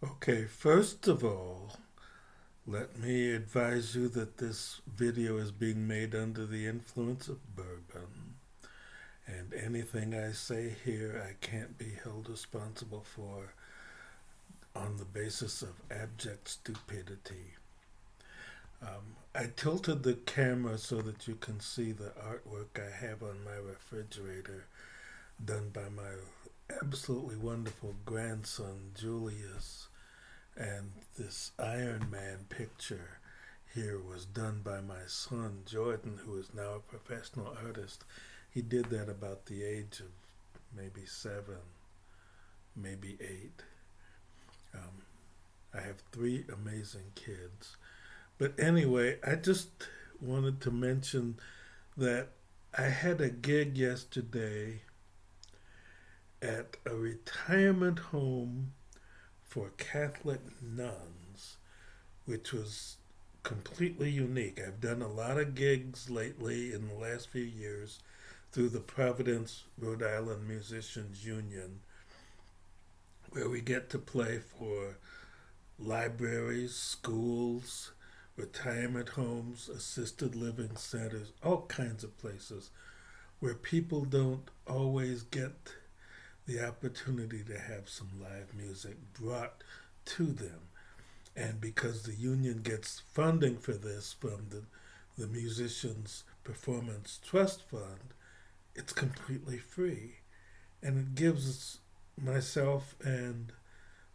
Okay, first of all, let me advise you that this video is being made under the influence of bourbon, and anything I say here I can't be held responsible for on the basis of abject stupidity. I tilted the camera so that you can see the artwork I have on my refrigerator done by my absolutely wonderful grandson, Julius. And this Iron Man picture here was done by my son, Jordan, who is now a professional artist. He did that about the age of maybe 7, maybe 8. Um, I have 3 amazing kids. But anyway, I just wanted to mention that I had a gig yesterday at a retirement home for Catholic nuns, which was completely unique. I've done a lot of gigs lately in the last few years through the Providence, Rhode Island Musicians Union, where we get to play for libraries, schools, retirement homes, assisted living centers, all kinds of places where people don't always get the opportunity to have some live music brought to them. And because the union gets funding for this from the Musicians Performance Trust Fund, it's completely free. And it gives myself and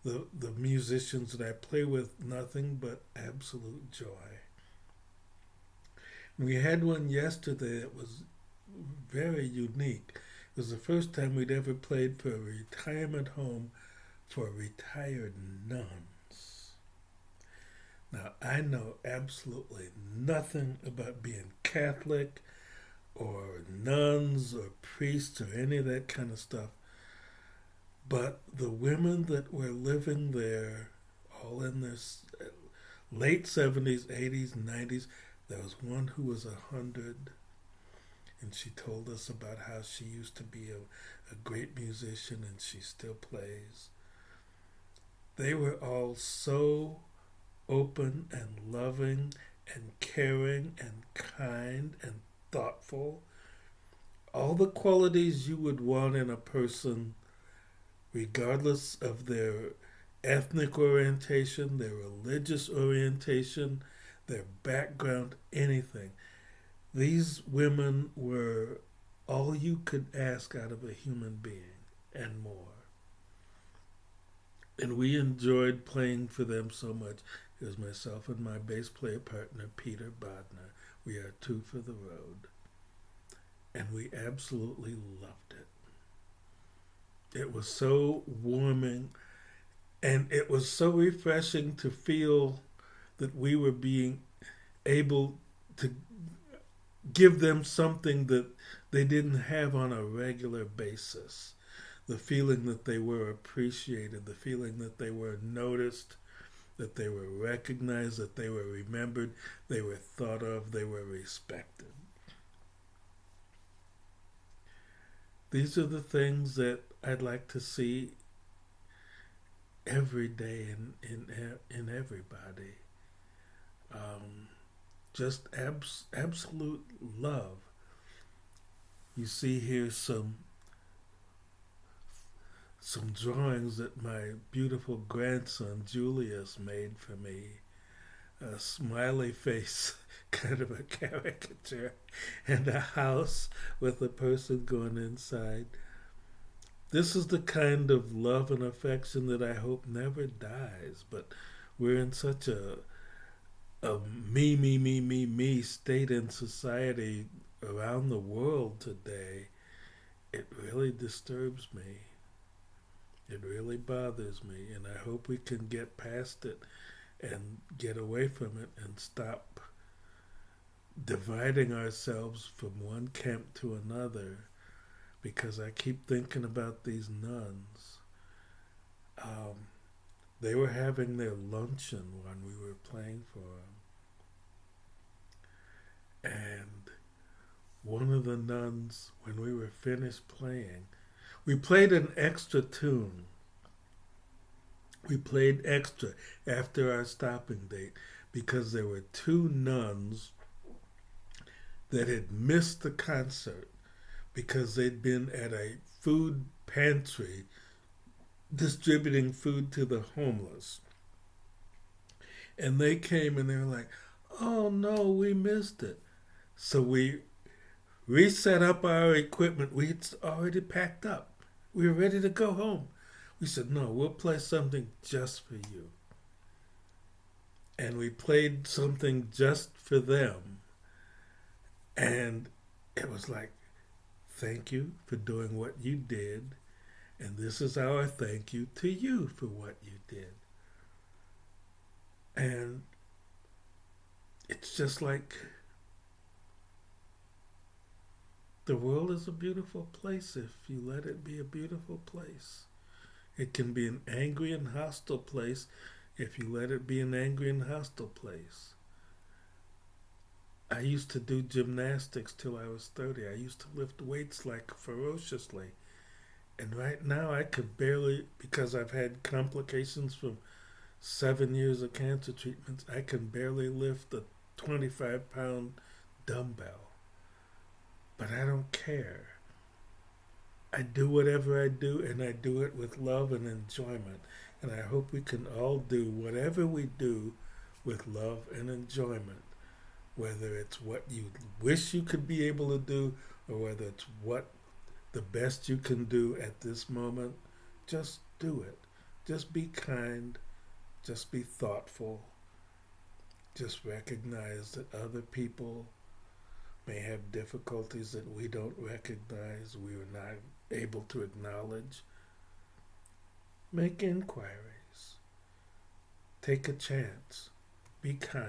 the musicians that I play with nothing but absolute joy. And we had one yesterday that was very unique. It was the first time we'd ever played for a retirement home for retired nuns. Now, I know absolutely nothing about being Catholic or nuns or priests or any of that kind of stuff, but the women that were living there, all in their late 70s, 80s, 90s, there was one who was 100, and she told us about how she used to be a great musician and she still plays. They were all so open and loving and caring and kind and thoughtful. All the qualities you would want in a person, regardless of their ethnic orientation, their religious orientation, their background, anything. These women were all you could ask out of a human being and more. And we enjoyed playing for them so much. It was myself and my bass player partner, Peter Bodner. We are 2 for the road. And we absolutely loved it. It was so warming and it was so refreshing to feel that we were being able to give them something that they didn't have on a regular basis. The feeling that they were appreciated, the feeling that they were noticed, that they were recognized, that they were remembered, they were thought of, they were respected. These are the things that I'd like to see every day in everybody. Um, just absolute love. You see here some drawings that my beautiful grandson Julius made for me. A smiley face, kind of a caricature, and a house with a person going inside. This is the kind of love and affection that I hope never dies, but we're in such a me state in society around the world today. It really disturbs me. It really bothers me, and I hope we can get past it and get away from it and stop dividing ourselves from one camp to another because I keep thinking about these nuns. Um, they were having their luncheon when we were playing for them. And one of the nuns, when we were finished playing, we played an extra tune. We played extra after our stopping date because there were two nuns that had missed the concert because they'd been at a food pantry distributing food to the homeless. And they came and they were like, oh no, we missed it. So we reset up our equipment. We had already packed up. We were ready to go home. We said, no, we'll play something just for you. And we played something just for them. And it was like, thank you for doing what you did. And this is our thank you to you for what you did. And it's just like the world is a beautiful place if you let it be a beautiful place. It can be an angry and hostile place if you let it be an angry and hostile place. I used to do gymnastics till I was 30. I used to lift weights like ferociously. And right now I could barely, because I've had complications from 7 years of cancer treatments, I can barely lift a 25-pound dumbbell. But I don't care. I do whatever I do, and I do it with love and enjoyment. And I hope we can all do whatever we do with love and enjoyment, whether it's what you wish you could be able to do or whether it's what the best you can do at this moment. Just do it. Just be kind. Just be thoughtful. Just recognize that other people may have difficulties that we don't recognize, we are not able to acknowledge. Make inquiries. Take a chance. Be kind.